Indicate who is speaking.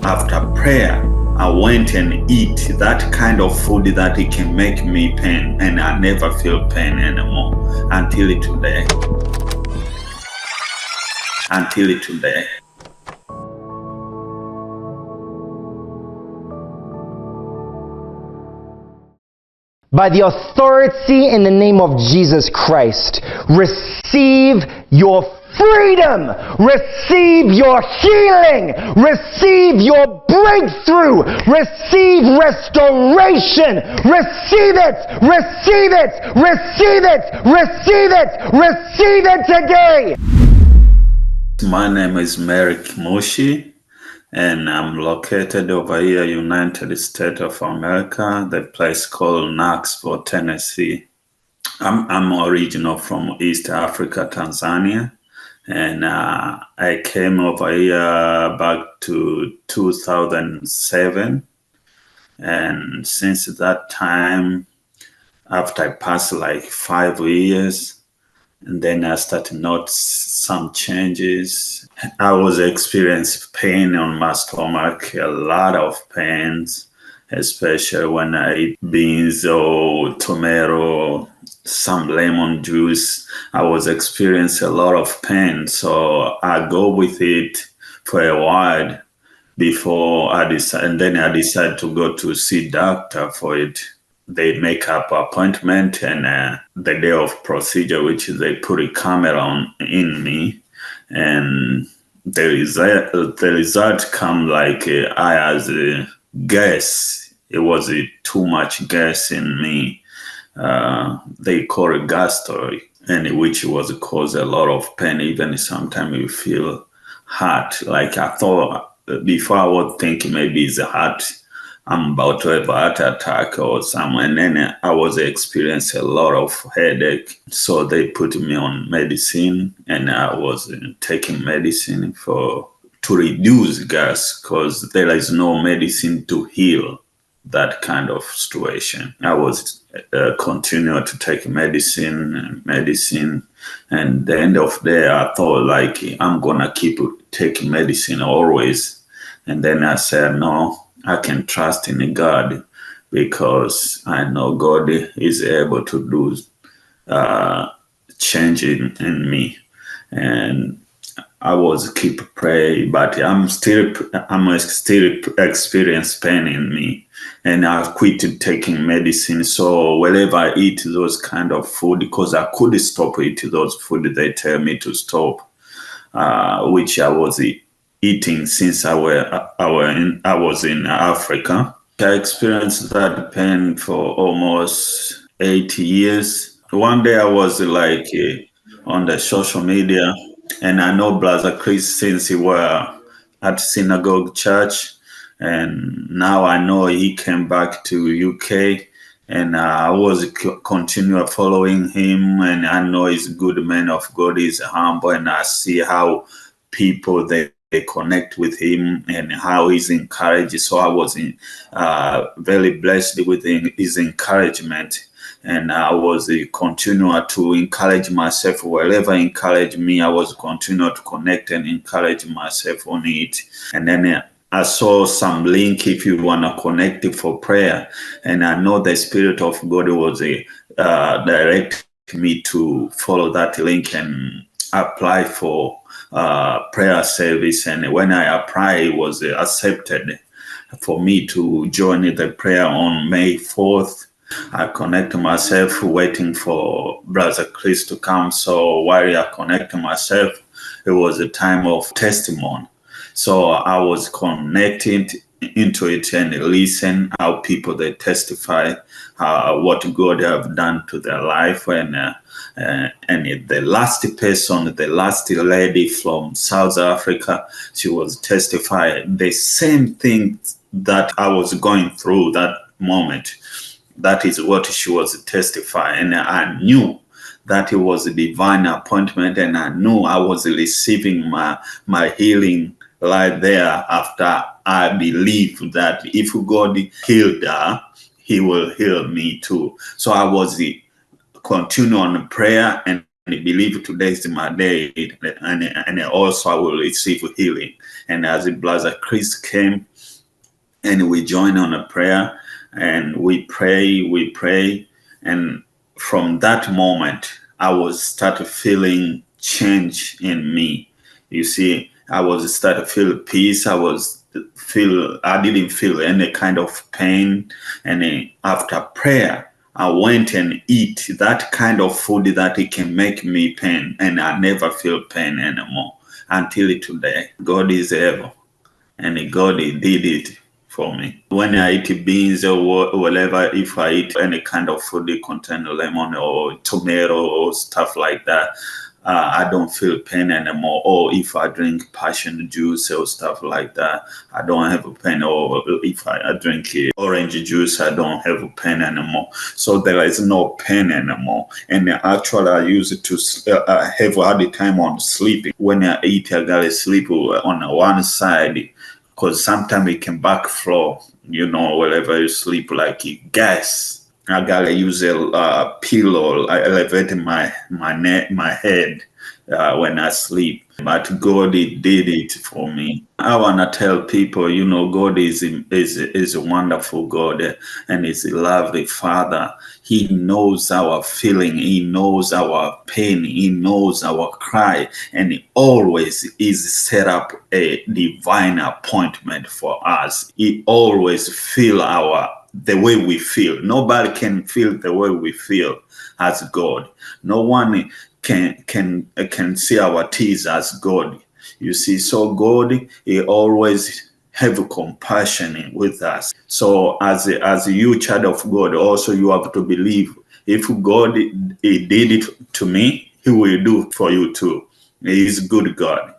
Speaker 1: after prayer, I went and eat that kind of food that it can make me pain, and I never feel pain anymore until today. Until today.
Speaker 2: By the authority in the name of Jesus Christ, receive your freedom, receive your healing, receive your breakthrough, receive restoration, receive it, receive it, receive it, receive it, receive it today.
Speaker 1: My name is Merick, and I'm located over here, United States of America, the place called Knoxville, Tennessee. I'm original from East Africa, Tanzania, and I came over here back to 2007. And since that time, after I passed like 5 years, and then I started to notice some changes. I was experiencing pain on my stomach, a lot of pains, especially when I eat beans or tomato, some lemon juice. I was experiencing a lot of pain. So I go with it for a while before I decide, and then I decided to go to see doctor for it. They make up appointment, and the day of procedure, which is they put a camera on in me, and the result come like I has a gas. It was too much gas in me. They call it gastritis, and which was cause a lot of pain. Even sometimes you feel hot. Like I thought before, I was thinking maybe it's a heart. I'm about to have a heart attack or something. And then I was experiencing a lot of headache. So they put me on medicine, and I was taking medicine to reduce gas, because there is no medicine to heal that kind of situation. I was continuing to take medicine, and the end of the day, I thought like I'm gonna keep taking medicine always. And then I said, no, I can trust in God, because I know God is able to do change in me. And I was keep praying, but I'm still experience pain in me, and I quit taking medicine. So whenever I eat those kind of food, because I couldn't stop eating those food they tell me to stop, which I was eating since I was in Africa. I experienced that pain for almost 8 years. One day I was like on the social media, and I know Brother Chris since he were at synagogue church, and now I know he came back to UK, and I was continue following him, and I know he's a good man of God, he's humble, and I see how people they connect with him and how he's encouraged. So I was very blessed with his encouragement, and I was continue to encourage myself. Wherever he encouraged me, I was continue to connect and encourage myself on it. And then I saw some link if you want to connect it for prayer, and I know the Spirit of God was direct me to follow that link and apply for prayer service. And when I applied, it was accepted for me to join the prayer on May 4th. I connect myself waiting for Brother Chris to come. So while I connect myself, it was a time of testimony. So I was connected into it and listen how people they testify what God have done to their life. And the last person, the last lady from South Africa, she was testifying the same thing that I was going through that moment. That is what she was testifying. And I knew that it was a divine appointment, and I knew I was receiving my healing right there after I believed that if God healed her, he will heal me too. So I was continuing on prayer, and I believe today is my day, and also I will receive healing. And as Brother Chris came, and we join on a prayer, and we pray, and from that moment, I was started feeling change in me. You see, I was started feel peace. I didn't feel any kind of pain, and after prayer, I went and eat that kind of food that it can make me pain, and I never feel pain anymore until today. God is able, and God did it for me. When I eat beans or whatever, if I eat any kind of food that contains lemon or tomato or stuff like that, I don't feel pain anymore. Or if I drink passion juice or stuff like that, I don't have pain. Or if I drink orange juice, I don't have pain anymore. So there is no pain anymore. And actually, I used to have a hard time on sleeping. When I eat, I gotta sleep on one side, because sometimes it can backflow, wherever you sleep, like gas. I gotta use a pillow. I elevate my head when I sleep. But God did it for me. I wanna tell people, God is a wonderful God, and is a lovely Father. He knows our feeling. He knows our pain. He knows our cry, and he always is set up a divine appointment for us. He always feel the way we feel. Nobody can feel the way we feel as God. No one can see our tears as God. You see, so God, he always have compassion with us. So as you child of God, also you have to believe, if God he did it to me, he will do for you too. He is good God.